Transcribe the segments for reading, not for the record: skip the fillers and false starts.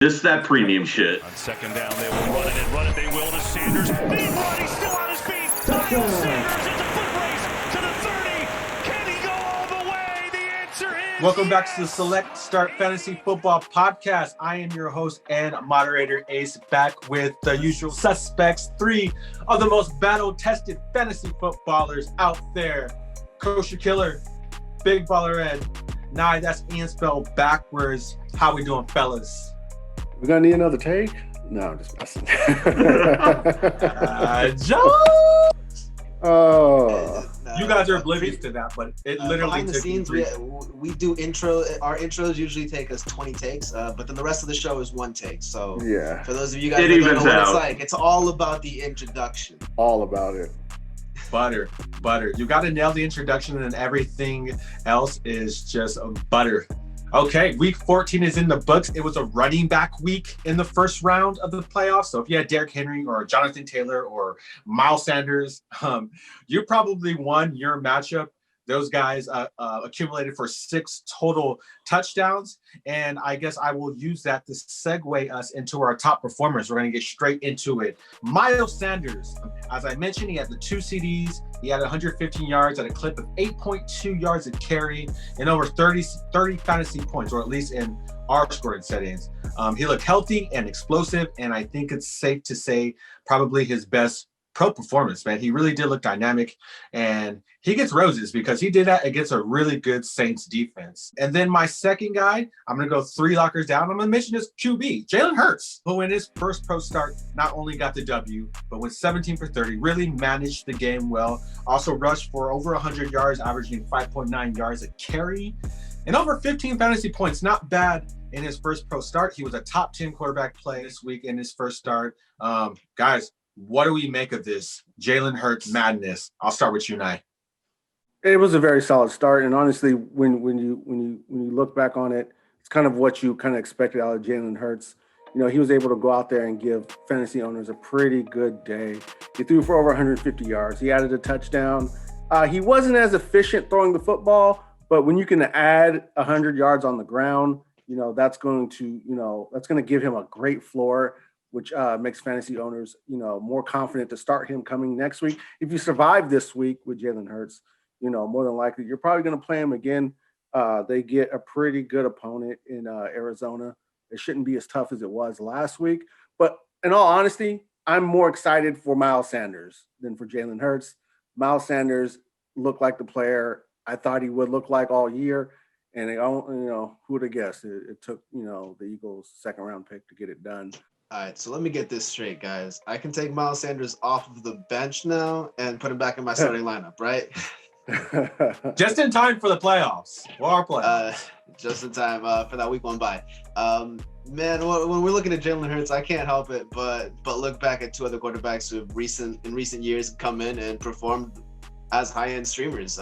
Just that premium shit. On second down, they will run it, they will to Sanders. Meanwhile, he's still on his feet. Miles Sanders is a foot race to the 30. Can he go all the way? The answer is Welcome back to the Select Start Fantasy Football Podcast. I am your host and moderator, Ace, back with the usual suspects, three of the most battle-tested fantasy footballers out there. Kosher Killer, Big Baller Ed, Nye, that's Ian spelled backwards. How we doing, fellas? We gonna need another take? No, I'm just messing. Jones! Oh, You guys are oblivious to that, but it literally behind the took scenes. me We do intro. Our intros usually take us 20 takes, but then the rest of the show is one take. So yeah, for those of you guys It that don't know evens what it's out. like, it's all about the introduction. all about it. butter. You got to nail the introduction, and everything else is just butter. Okay, week 14 is in the books. It was a running back week in the first round of the playoffs. So if you had Derrick Henry or Jonathan Taylor or Miles Sanders, you probably won your matchup. Those guys accumulated for 6 total touchdowns. And I guess I will use that to segue us into our top performers. We're going to get straight into it. Miles Sanders, as I mentioned, he had the 2 CDs. He had 115 yards at a clip of 8.2 yards a carry and over 30 fantasy points, or at least in our scoring settings. He looked healthy and explosive, and I think it's safe to say probably his best pro performance, man. He really did look dynamic, and he gets roses because he did that against a really good Saints defense. And then my second guy, I'm going to go 3 lockers down. I'm going to mention his QB, Jalen Hurts, who in his first pro start not only got the W, but went 17 for 30, really managed the game well. Also rushed for over 100 yards, averaging 5.9 yards a carry, and over 15 fantasy points. Not bad in his first pro start. He was a top 10 quarterback play this week in his first start. Guys, what do we make of this Jalen Hurts madness? I'll start with you, Nye. It was a very solid start, and honestly, when you look back on it, it's kind of what you kind of expected out of Jalen Hurts. You know, he was able to go out there and give fantasy owners a pretty good day. He threw for over 150 yards. He added a touchdown. He wasn't as efficient throwing the football, but when you can add 100 yards on the ground, you know that's going to give him a great floor, which makes fantasy owners, more confident to start him coming next week. If you survive this week with Jalen Hurts, more than likely you're probably going to play him again. They get a pretty good opponent in Arizona. It shouldn't be as tough as it was last week. But in all honesty, I'm more excited for Miles Sanders than for Jalen Hurts. Miles Sanders looked like the player I thought he would look like all year. And, who would have guessed? It took, the Eagles' second-round pick to get it done. All right, so let me get this straight, guys. I can take Miles Sanders off of the bench now and put him back in my starting lineup, right? Just in time for the playoffs. Our playoffs. Just in time for that week 1 bye. Man, when we're looking at Jalen Hurts, I can't help it but look back at 2 other quarterbacks who have in recent years come in and performed as high-end streamers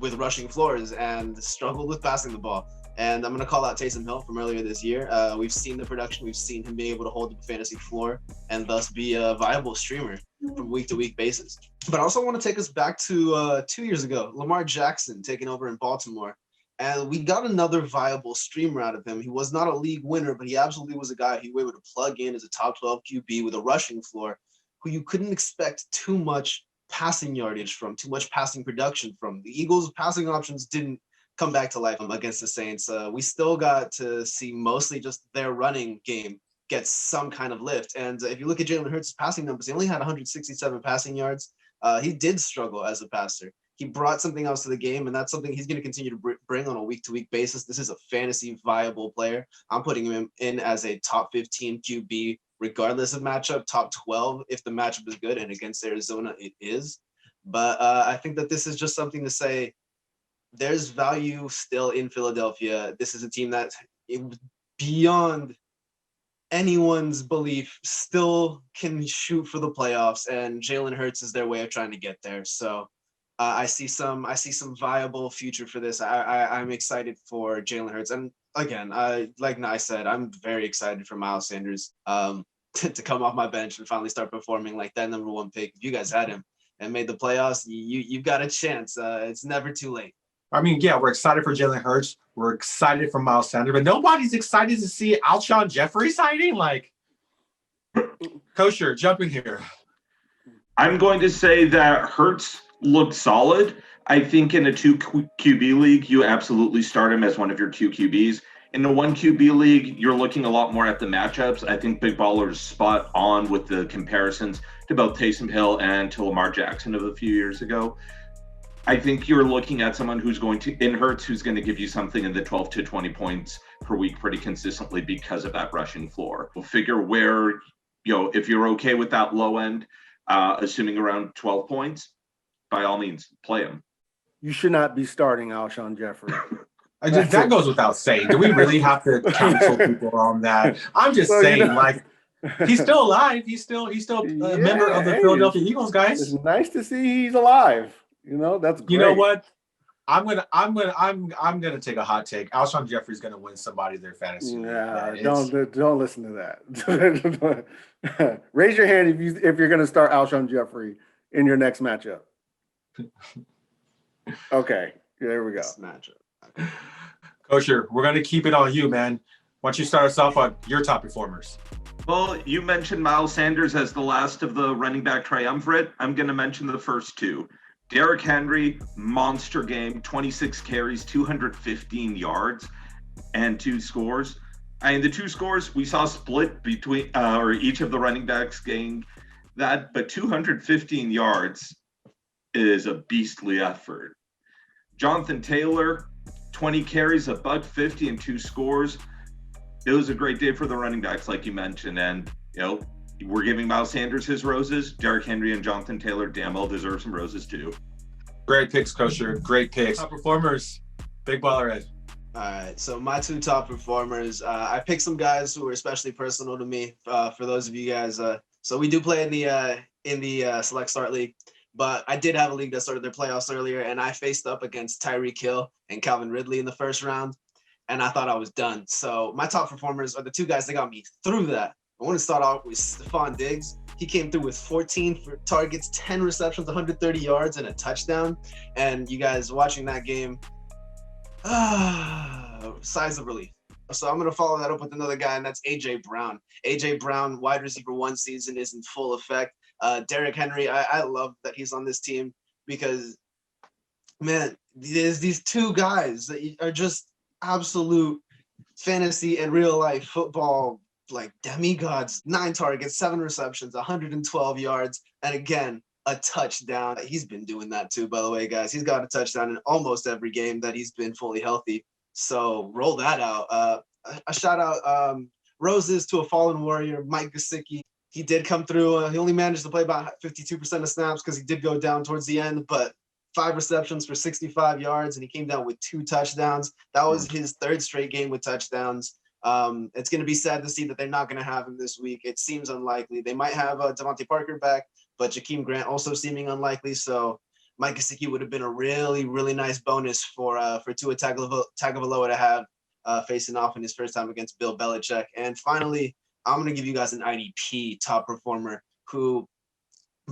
with rushing floors and struggled with passing the ball. And I'm going to call out Taysom Hill from earlier this year. We've seen the production. We've seen him being able to hold the fantasy floor and thus be a viable streamer from week-to-week basis. But I also want to take us back to 2 years ago, Lamar Jackson taking over in Baltimore. And we got another viable streamer out of him. He was not a league winner, but he absolutely was a guy who you were able to plug in as a top 12 QB with a rushing floor, who you couldn't expect too much passing yardage from, too much passing production from. The Eagles' passing options didn't come back to life against the Saints. We still got to see mostly just their running game get some kind of lift. And if you look at Jalen Hurts' passing numbers, he only had 167 passing yards. He did struggle as a passer. He brought something else to the game, and that's something he's going to continue to bring on a week-to-week basis. This is a fantasy viable player. I'm putting him in as a top 15 QB, regardless of matchup, top 12 if the matchup is good, and against Arizona it is. But I think that this is just something to say, there's value still in Philadelphia. This is a team that, beyond anyone's belief, still can shoot for the playoffs, and Jalen Hurts is their way of trying to get there. So I see some viable future for this. I'm excited for Jalen Hurts, and again, like Nye said, I'm very excited for Miles Sanders to come off my bench and finally start performing like that number 1 pick. If you guys had him and made the playoffs, you've got a chance. It's never too late. I mean, yeah, we're excited for Jalen Hurts. We're excited for Miles Sanders, but nobody's excited to see Alshon Jeffrey signing. Like, Kosher, jump in here. I'm going to say that Hurts looked solid. I think in a 2 QB league, you absolutely start him as one of your 2 QBs. In a 1 QB league, you're looking a lot more at the matchups. I think Big Baller's spot on with the comparisons to both Taysom Hill and to Lamar Jackson of a few years ago. I think you're looking at someone who's going to, in Hurts, who's going to give you something in the 12 to 20 points per week pretty consistently because of that rushing floor. We'll figure where, if you're okay with that low end, assuming around 12 points, by all means, play him. You should not be starting Alshon Jeffrey. That goes without saying. Do we really have to counsel people on that? I'm just saying, like, he's still alive. He's still a member of the Philadelphia Eagles, guys. It's nice to see he's alive. That's great. You know what? I'm gonna take a hot take. Alshon Jeffrey's gonna win somebody their fantasy. Yeah, don't listen to that. Raise your hand if you're gonna start Alshon Jeffrey in your next matchup. Okay, there we go. Matchup. Kosher, we're gonna keep it on you, man. Why don't you start us off on your top performers? Well, you mentioned Miles Sanders as the last of the running back triumvirate. I'm going to mention the first 2. Derrick Henry, monster game, 26 carries, 215 yards, and 2 scores. And the 2 scores we saw split between, or each of the running backs gained that, but 215 yards is a beastly effort. Jonathan Taylor, 20 carries, $150, and 2 scores. It was a great day for the running backs, like you mentioned. And, we're giving Miles Sanders his roses. Derrick Henry and Jonathan Taylor damn well deserve some roses, too. Great picks, Kosher. Great picks. Top performers, Big Baller Ed. All right, so my 2 top performers, I picked some guys who were especially personal to me. For those of you guys, so we do play in the Select Start League. But I did have a league that started their playoffs earlier, and I faced up against Tyreek Hill and Calvin Ridley in the first round, and I thought I was done. So my top performers are the 2 guys that got me through that. I want to start off with Stephon Diggs. He came through with 14 targets, 10 receptions, 130 yards, and a touchdown. And you guys watching that game, sighs of relief. So I'm going to follow that up with another guy, and that's A.J. Brown. A.J. Brown, wide receiver 1 season, is in full effect. Derrick Henry, I love that he's on this team because, man, there's these 2 guys that are just absolute fantasy and real life football, like demigods. 9 targets, 7 receptions, 112 yards, and again, a touchdown. He's been doing that too, by the way, guys. He's got a touchdown in almost every game that he's been fully healthy. So roll that out. A shout out roses to a fallen warrior, Mike Gesicki. He did come through. He only managed to play about 52% of snaps because he did go down towards the end, but 5 receptions for 65 yards, and he came down with 2 touchdowns. That was his 3rd straight game with touchdowns. It's going to be sad to see that they're not going to have him this week. It seems unlikely. They might have Devontae Parker back, but Jakeem Grant also seeming unlikely. So Mike Gesicki would have been a really, really nice bonus for Tua Tagovailoa to have facing off in his first time against Bill Belichick. And finally, I'm going to give you guys an IDP top performer who,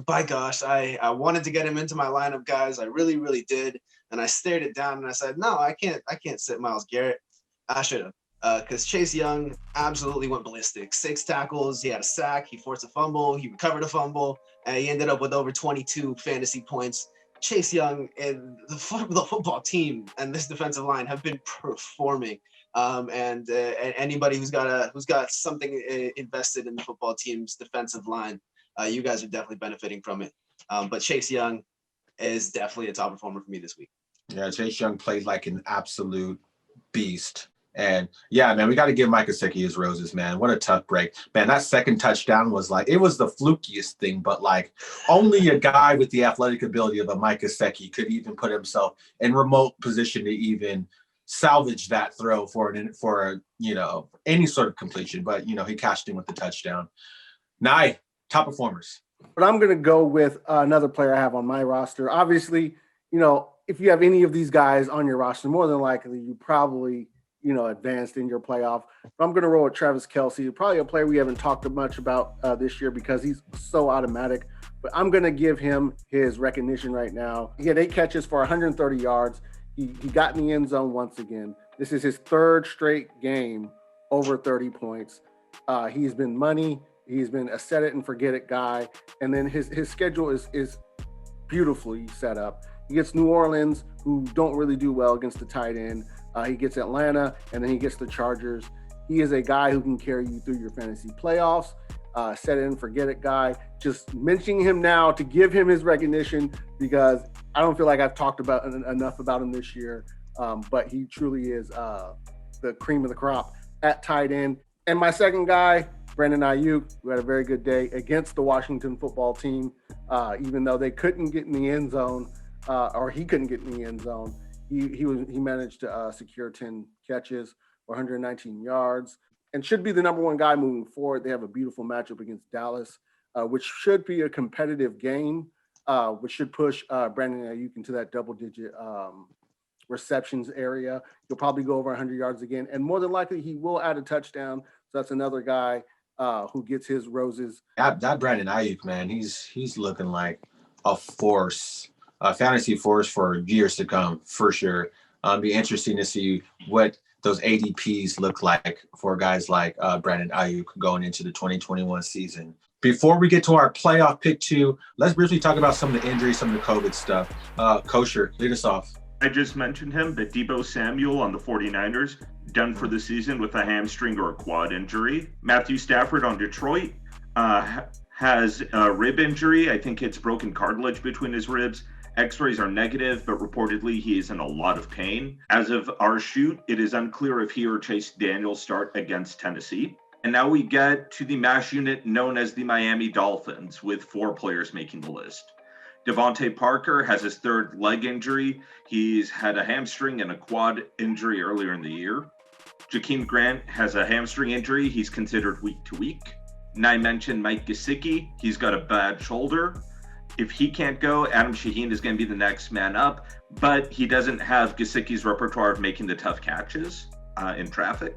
by gosh, I wanted to get him into my lineup, guys. I really, really did. And I stared it down and I said, no, I can't sit Myles Garrett. I should have. Because Chase Young absolutely went ballistic. 6 tackles, he had a sack, he forced a fumble, he recovered a fumble, and he ended up with over 22 fantasy points. Chase Young and the football team and this defensive line have been performing. And anybody who's got something invested in the football team's defensive line, you guys are definitely benefiting from it. But Chase Young is definitely a top performer for me this week. Yeah, Chase Young played like an absolute beast. And yeah, man, we got to give Mike Gesicki his roses, man. What a tough break. Man, that second touchdown was like, it was the flukiest thing, but like only a guy with the athletic ability of a Mike Gesicki could even put himself in remote position to even salvage that throw for any sort of completion. But, he cashed in with the touchdown. Nye, top performers. But I'm going to go with another player I have on my roster. Obviously, if you have any of these guys on your roster, more than likely you probably – advanced in your playoff. But I'm going to roll with Travis Kelce, probably a player we haven't talked much about this year because he's so automatic. But I'm going to give him his recognition right now. He had 8 catches for 130 yards. He got in the end zone once again. This is his third straight game over 30 points. He's been money. He's been a set it and forget it guy. And then his schedule is beautifully set up. He gets New Orleans, who don't really do well against the tight end. He gets Atlanta, and then he gets the Chargers. He is a guy who can carry you through your fantasy playoffs. Set it and forget it guy. Just mentioning him now to give him his recognition, because I don't feel like I've talked about enough about him this year. But he truly is the cream of the crop at tight end. And my second guy, Brandon Ayuk, who had a very good day against the Washington football team, even though they couldn't get in the end zone, or he couldn't get in the end zone. He managed to secure 10 catches for 119 yards and should be the number one guy moving forward. They have a beautiful matchup against Dallas, which should be a competitive game, which should push Brandon Ayuk into that double-digit receptions area. He'll probably go over 100 yards again, and more than likely he will add a touchdown. So that's another guy who gets his roses. That Brandon Ayuk, man, he's looking like a force, a fantasy force for years to come, for sure. Be interesting to see what those ADPs look like for guys like Brandon Ayuk going into the 2021 season. Before we get to our playoff pick 2, let's briefly talk about some of the injuries, some of the COVID stuff. Kosher, lead us off. I just mentioned him, but Deebo Samuel on the 49ers, done for the season with a hamstring or a quad injury. Matthew Stafford on Detroit has a rib injury. I think it's broken cartilage between his ribs. X-rays are negative, but reportedly he is in a lot of pain. As of our shoot, it is unclear if he or Chase Daniels start against Tennessee. And now we get to the MASH unit known as the Miami Dolphins, with 4 players making the list. Devontae Parker has his third leg injury. He's had a hamstring and a quad injury earlier in the year. Jakeem Grant has a hamstring injury. He's considered week to week. And I mentioned Mike Gesicki. He's got a bad shoulder. If he can't go, Adam Shaheen is going to be the next man up, but he doesn't have Gesicki's repertoire of making the tough catches in traffic.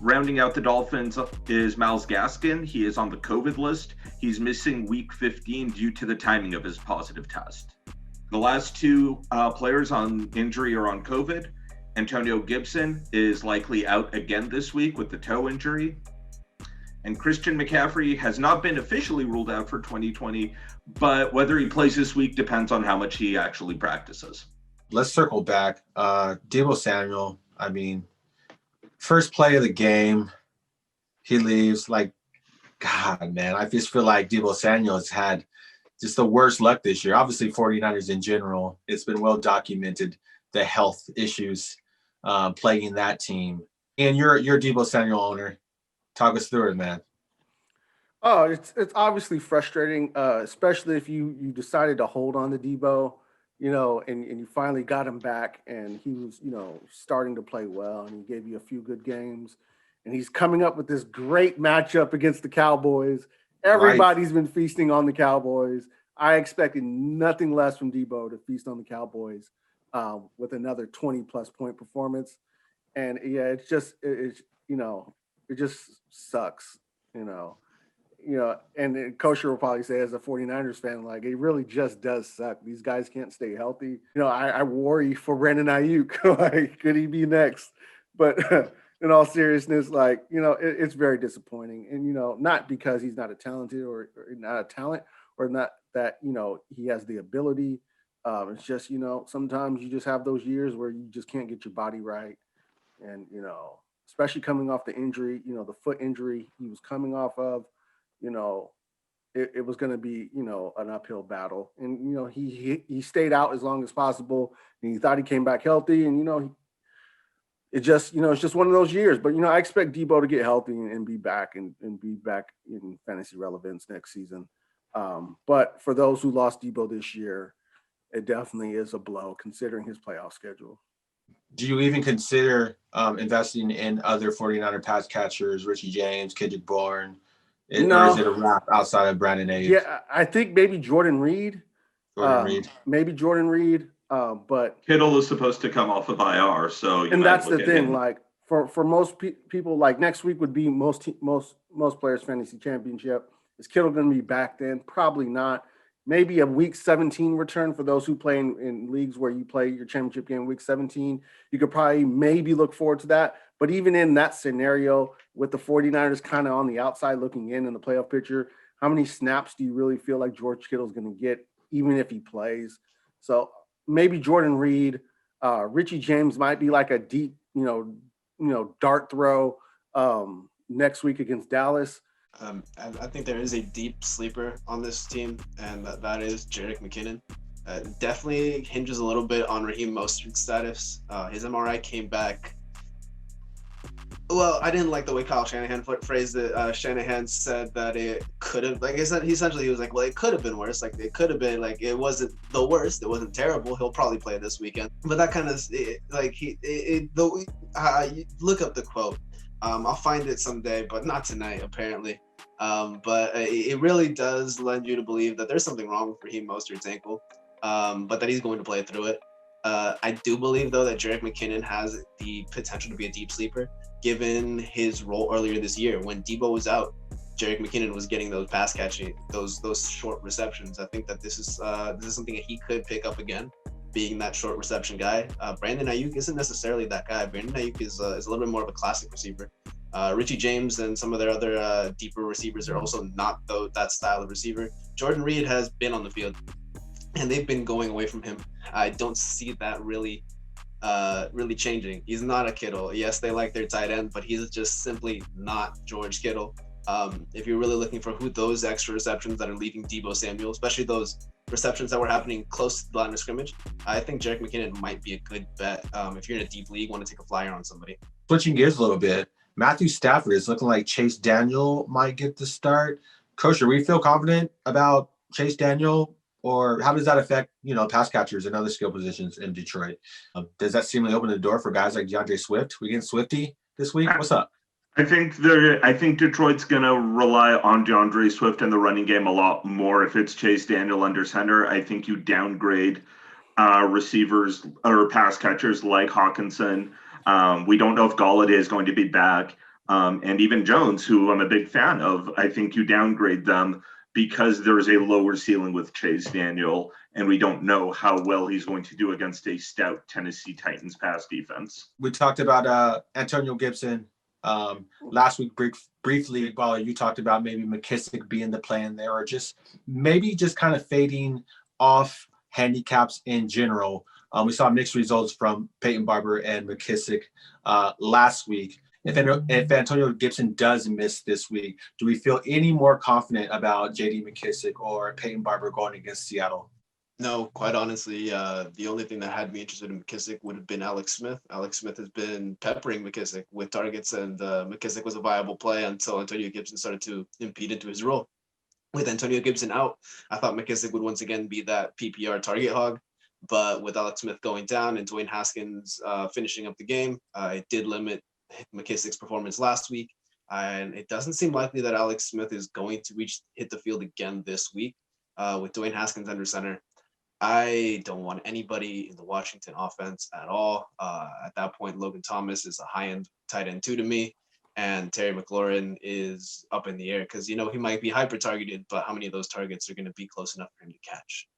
Rounding out the Dolphins is Myles Gaskin. He is on the COVID list. He's missing week 15 due to the timing of his positive test. The last 2 players on injury are on COVID. Antonio Gibson is likely out again this week with the toe injury. And Christian McCaffrey has not been officially ruled out for 2020, but whether he plays this week depends on how much he actually practices. Let's circle back. Deebo Samuel, I mean, first play of the game, he leaves. Like, God, man, I just feel like Deebo Samuel has had just the worst luck this year. Obviously, 49ers in general, it's been well documented, the health issues plaguing that team. And you're a Deebo Samuel owner. Talk us through it, man. Oh, it's obviously frustrating, especially if you decided to hold on to Deebo, and you finally got him back, and he was, starting to play well, and he gave you a few good games, and he's coming up with this great matchup against the Cowboys. Everybody's been feasting on the Cowboys. I expected nothing less from Deebo to feast on the Cowboys with another 20-plus point performance, and yeah, it just sucks, and Kosher will probably say, as a 49ers fan, like, it really just does suck. These guys can't stay healthy. I worry for Brandon Ayuk. Like, could he be next? But in all seriousness, like, it's very disappointing. And, not because he's not a talented or not a talent, or not that, he has the ability. It's just, sometimes you just have those years where you just can't get your body right. And, especially coming off the injury, the foot injury he was coming off of, it was going to be, an uphill battle. And, he stayed out as long as possible, and he thought he came back healthy. And, it's just one of those years. But, I expect Deebo to get healthy and be back and be back in fantasy relevance next season. But for those who lost Deebo this year, it definitely is a blow considering his playoff schedule. Do you even consider investing in other 49er pass catchers, Richie James, Kendrick Bourne? No. Or is it a wrap outside of Brandon Ayuk? Yeah, I think maybe Jordan Reed. Maybe Jordan Reed. But Kittle is supposed to come off of IR, so and that's the thing. Like for most people, like next week would be most players' fantasy championship. Is Kittle going to be back then? Probably not. maybe a week 17 return for those who play in leagues where you play your championship game week 17. You could probably maybe look forward to that. But even in that scenario, with the 49ers kind of on the outside looking in the playoff picture, how many snaps do you really feel like George Kittle's going to get, even if he plays? So maybe Jordan Reed, Richie James might be like a deep, dart throw next week against Dallas. I think there is a deep sleeper on this team, and that is Jerick McKinnon. Definitely hinges a little bit on Raheem Mostert's status. His MRI came back. Well, I didn't like the way Kyle Shanahan phrased it. Shanahan said that it could have, like I said, he was like, well, it could have been worse. Like, it could have been, like, it wasn't the worst. It wasn't terrible. He'll probably play this weekend. But that kind of, look up the quote. I'll find it someday, but not tonight, apparently. But it really does lend you to believe that there's something wrong with Raheem Mostert's ankle, but that he's going to play through it. I do believe, though, that Jerick McKinnon has the potential to be a deep sleeper, given his role earlier this year. When Debo was out, Jerick McKinnon was getting those pass catching, those short receptions. I think that this is something that he could pick up again, being that short reception guy. Brandon Ayuk isn't necessarily that guy. Brandon Ayuk is a little bit more of a classic receiver. Richie James and some of their other deeper receivers are also not that style of receiver. Jordan Reed has been on the field, and they've been going away from him. I don't see that really changing. He's not a Kittle. Yes, they like their tight end, but he's just simply not George Kittle. If you're really looking for who those extra receptions that are leaving Debo Samuel, especially those receptions that were happening close to the line of scrimmage, I think Jerick McKinnon might be a good bet. If you're in a deep league, want to take a flyer on somebody. Switching gears a little bit, Matthew Stafford is looking like Chase Daniel might get the start. Coach, do we feel confident about Chase Daniel, or how does that affect, pass catchers and other skill positions in Detroit? Does that seemingly open the door for guys like DeAndre Swift? We getting Swifty this week? What's up? I think Detroit's going to rely on DeAndre Swift and the running game a lot more if it's Chase Daniel under center. I think you downgrade receivers or pass catchers like Hawkinson. We don't know if Golladay is going to be back. And even Jones, who I'm a big fan of, I think you downgrade them because there's a lower ceiling with Chase Daniel, and we don't know how well he's going to do against a stout Tennessee Titans pass defense. We talked about Antonio Gibson last week briefly, while you talked about maybe McKissick being the plan there, or just kind of fading off handicaps in general. We saw mixed results from Peyton Barber and McKissick last week. If Antonio Gibson does miss this week, do we feel any more confident about J.D. McKissick or Peyton Barber going against Seattle? No, quite honestly, the only thing that had me interested in McKissick would have been Alex Smith. Alex Smith has been peppering McKissick with targets, and McKissick was a viable play until Antonio Gibson started to impede into his role. With Antonio Gibson out, I thought McKissick would once again be that PPR target hog. But with Alex Smith going down and Dwayne Haskins finishing up the game, it did limit McKissick's performance last week. And it doesn't seem likely that Alex Smith is going to hit the field again this week with Dwayne Haskins under center. I don't want anybody in the Washington offense at all. At that point, Logan Thomas is a high-end tight end 2 to me. And Terry McLaurin is up in the air because, he might be hyper-targeted, but how many of those targets are going to be close enough for him to catch?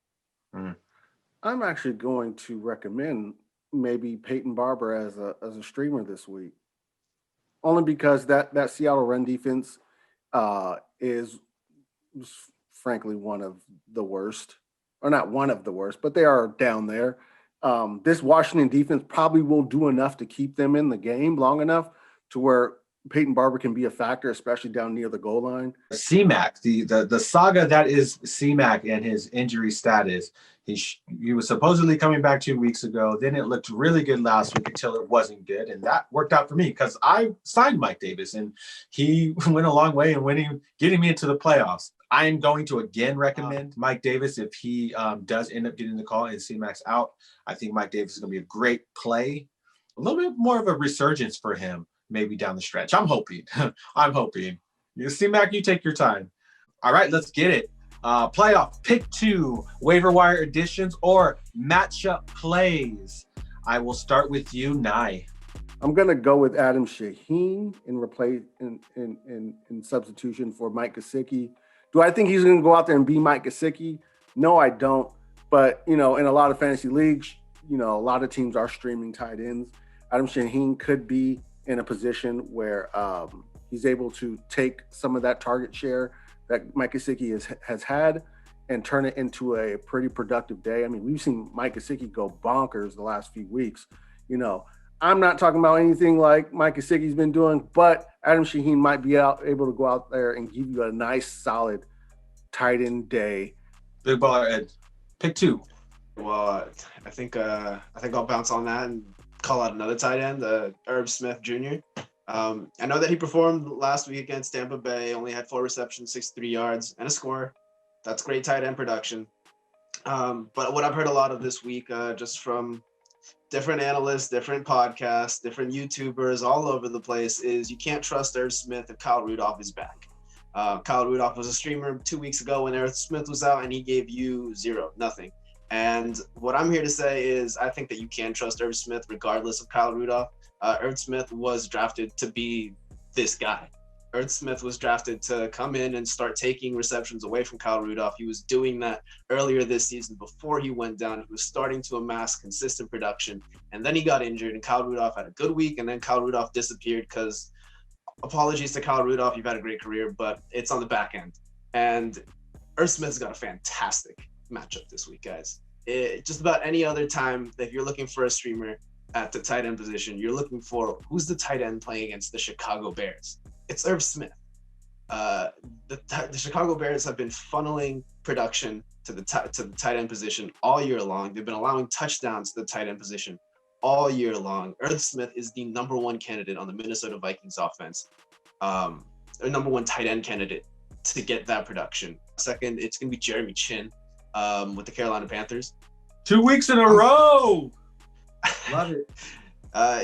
I'm actually going to recommend maybe Peyton Barber as a streamer this week, only because that Seattle run defense is frankly one of the worst, or not one of the worst, but they are down there. This Washington defense probably will do enough to keep them in the game long enough to where Peyton Barber can be a factor, especially down near the goal line. C-Mac, the saga that is C-Mac and his injury status. He was supposedly coming back 2 weeks ago. Then it looked really good last week until it wasn't good. And that worked out for me because I signed Mike Davis and he went a long way in getting me into the playoffs. I am going to again recommend Mike Davis if he does end up getting the call and C-Mac's out. I think Mike Davis is going to be a great play. A little bit more of a resurgence for him maybe down the stretch. I'm hoping. C-Mac, you take your time. All right, let's get it. Playoff pick 2, waiver wire additions or matchup plays. I will start with you, Nye. I'm gonna go with Adam Shaheen in substitution for Mike Gesicki. Do I think he's gonna go out there and be Mike Gesicki? No, I don't. But, in a lot of fantasy leagues, a lot of teams are streaming tight ends. Adam Shaheen could be in a position where he's able to take some of that target share that Mike Gesicki has had and turn it into a pretty productive day. I mean, we've seen Mike Gesicki go bonkers the last few weeks. I'm not talking about anything like Mike Gesicki's been doing, but Adam Shaheen might be able to go out there and give you a nice, solid tight end day. Big baller Ed, pick 2. Well, I think I'll bounce on that and call out another tight end, Irv Smith Jr. I know that he performed last week against Tampa Bay, only had 4 receptions, 63 yards, and a score. That's great tight end production. But what I've heard a lot of this week, just from different analysts, different podcasts, different YouTubers all over the place, is you can't trust Irv Smith if Kyle Rudolph is back. Kyle Rudolph was a streamer 2 weeks ago when Irv Smith was out, and he gave you nothing. And what I'm here to say is I think that you can trust Irv Smith regardless of Kyle Rudolph. Irv Smith was drafted to be this guy. Irv Smith was drafted to come in and start taking receptions away from Kyle Rudolph. He was doing that earlier this season before he went down. He was starting to amass consistent production, and then he got injured, and Kyle Rudolph had a good week, and then Kyle Rudolph disappeared because, apologies to Kyle Rudolph, you've had a great career, but it's on the back end. And Irv Smith's got a fantastic matchup this week, guys. Just about any other time that you're looking for a streamer at the tight end position, you're looking for who's the tight end playing against the Chicago Bears. It's Irv Smith. The Chicago Bears have been funneling production to the tight end position all year long. They've been allowing touchdowns to the tight end position all year long. Irv Smith is the number 1 candidate on the Minnesota Vikings offense, or number 1 tight end candidate to get that production. Second, it's going to be Jeremy Chin with the Carolina Panthers. 2 weeks in a row. Love it.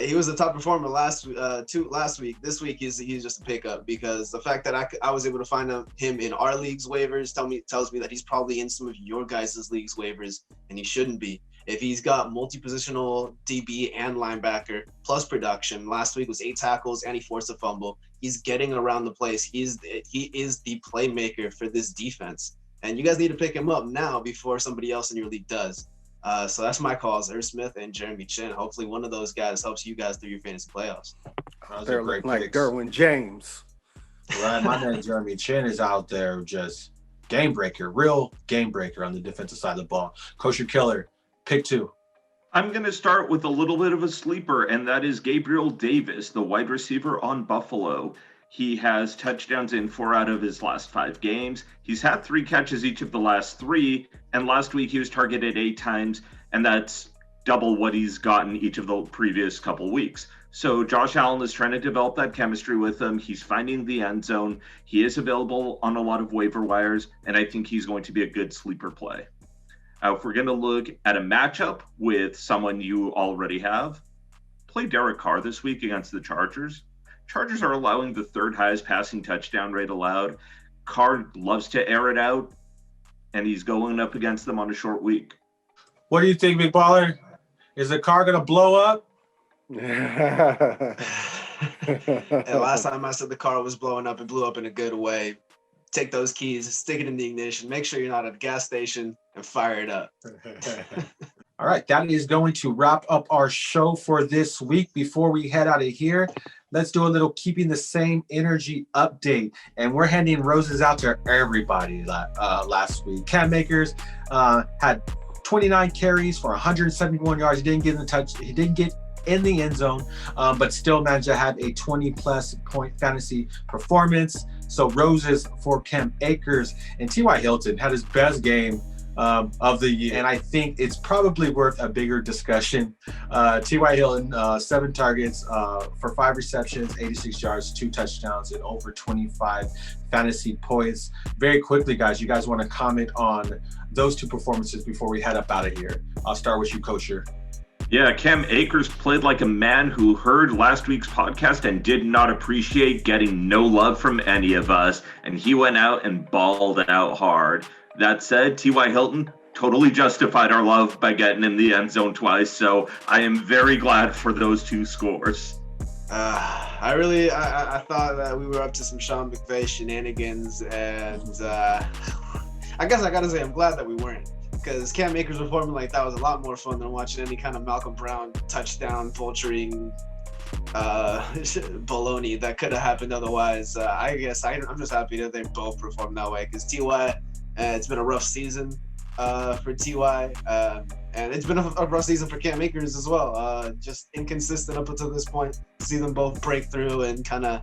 He was the top performer last week. This week he's just a pickup because the fact that I was able to find him in our league's waivers tells me that he's probably in some of your guys' league's waivers, and he shouldn't be. If he's got multi-positional DB and linebacker plus production, last week was 8 tackles and he forced a fumble. He's getting around the place. He is the playmaker for this defense, and you guys need to pick him up now before somebody else in your league does. So that's my calls, Irv Smith and Jeremy Chin. Hopefully one of those guys helps you guys through your fantasy playoffs. They're looking like Derwin James. Right, my man Jeremy Chin is out there just game breaker, real game breaker on the defensive side of the ball. Kosher Killer, pick 2. I'm going to start with a little bit of a sleeper, and that is Gabriel Davis, the wide receiver on Buffalo. He has touchdowns in 4 out of his last 5 games. He's had 3 catches each of the last 3, and last week he was targeted 8 times, and that's double what he's gotten each of the previous couple weeks. So Josh Allen is trying to develop that chemistry with him. He's finding the end zone. He is available on a lot of waiver wires, and I think he's going to be a good sleeper play. If we're going to look at a matchup with someone you already have, play Derek Carr this week against the Chargers. Chargers are allowing the 3rd highest passing touchdown rate allowed. Carr loves to air it out, and he's going up against them on a short week. What do you think, Big Baller? Is the car going to blow up? And last time I said the car was blowing up, it blew up in a good way. Take those keys, stick it in the ignition, make sure you're not at a gas station, and fire it up. All right, that is going to wrap up our show for this week. Before we head out of here, let's do a little keeping the same energy update. And we're handing roses out to everybody last week. Cam Akers had 29 carries for 171 yards. He didn't get in the touch. He didn't get in the end zone, but still managed to have a 20-plus point fantasy performance. So roses for Cam Akers. And T.Y. Hilton had his best game of the year, and I think it's probably worth a bigger discussion. T.Y. Hilton, 7 targets for 5 receptions, 86 yards, 2 touchdowns, and over 25 fantasy points. Very quickly, guys, you guys want to comment on those 2 performances before we head up out of here? I'll start with you, Kosher. Yeah, Cam Akers played like a man who heard last week's podcast and did not appreciate getting no love from any of us, and he went out and balled out hard. That said, T.Y. Hilton totally justified our love by getting in the end zone twice, so I am very glad for those 2 scores. I thought that we were up to some Sean McVay shenanigans, and I guess I gotta say I'm glad that we weren't, because Cam Akers performing like that was a lot more fun than watching any kind of Malcolm Brown touchdown vulturing baloney that could have happened otherwise. I guess I'm just happy that they both performed that way, because Ty, it's been a rough season for Ty, and it's been a rough season for Cam Akers as well. Just inconsistent up until this point. See them both break through, and kind of,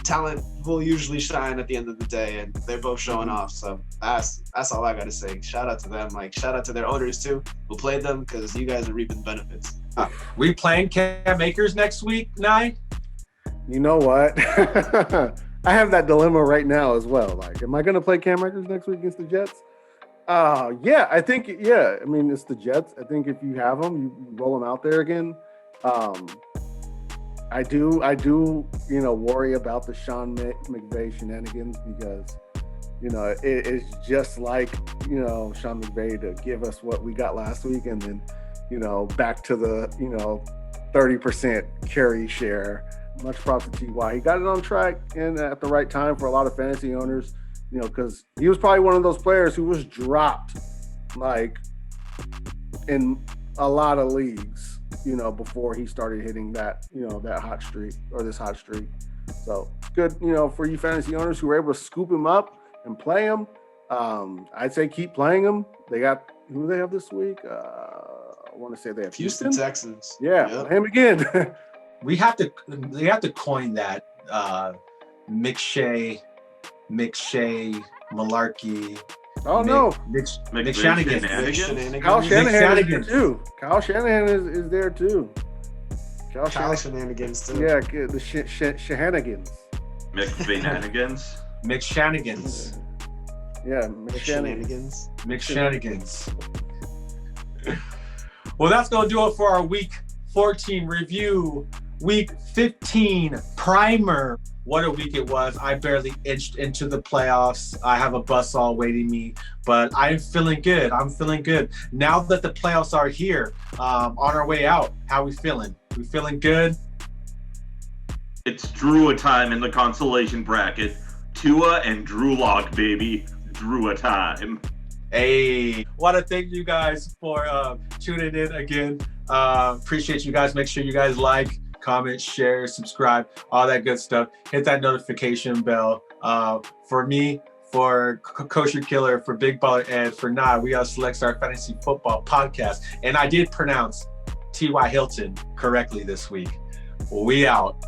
talent will usually shine at the end of the day, and they're both showing off. So that's all I gotta say. Shout out to them. Like, shout out to their owners too, who played them, because you guys are reaping benefits. We playing Cam Akers next week, Nye? You know what? I have that dilemma right now as well. Like, am I going to play Cam Akers next week against the Jets? Yeah, I think, yeah. I mean, it's the Jets. I think if you have them, you roll them out there again. I do, worry about the Sean McVay shenanigans, because, it's just like, Sean McVay to give us what we got last week, and then, back to the, 30% carry share. Much props to Ty. He got it on track and at the right time for a lot of fantasy owners, because he was probably one of those players who was dropped, like, in a lot of leagues, before he started hitting that, that hot streak, or this hot streak. So good, for you fantasy owners who were able to scoop him up and play him. I'd say keep playing him. They got, who do they have this week? I want to say they have Houston Texans. Yeah, Yep. him again. They have to coin that McShay malarkey. Oh no, McShanigans. Shenanigans? Kyle Shanahan is there Shenanigans. too. Kyle Shanahan is there too. Kyle Shenanigans too. Yeah, the Shenanigans. McVanigans. McShanigans. Yeah, Shenanigans. McShanigans. Well, that's going to do it for our Week 14 review. Week 15 primer. What a week it was. I barely inched into the playoffs. I have a buzzsaw awaiting me, but I'm feeling good. Now that the playoffs are here, on our way out, how we feeling? We feeling good? It's Drew time in the consolation bracket. Tua and Drew Lock, baby. Drew time. Hey, want to thank you guys for tuning in again. Appreciate you guys. Make sure you guys like, comment, share, subscribe, all that good stuff. Hit that notification bell. For me, for Kosher Killer, for Big Baller Ed, for Nah, we are Select Star Fantasy Football Podcast. And I did pronounce T.Y. Hilton correctly this week. We out.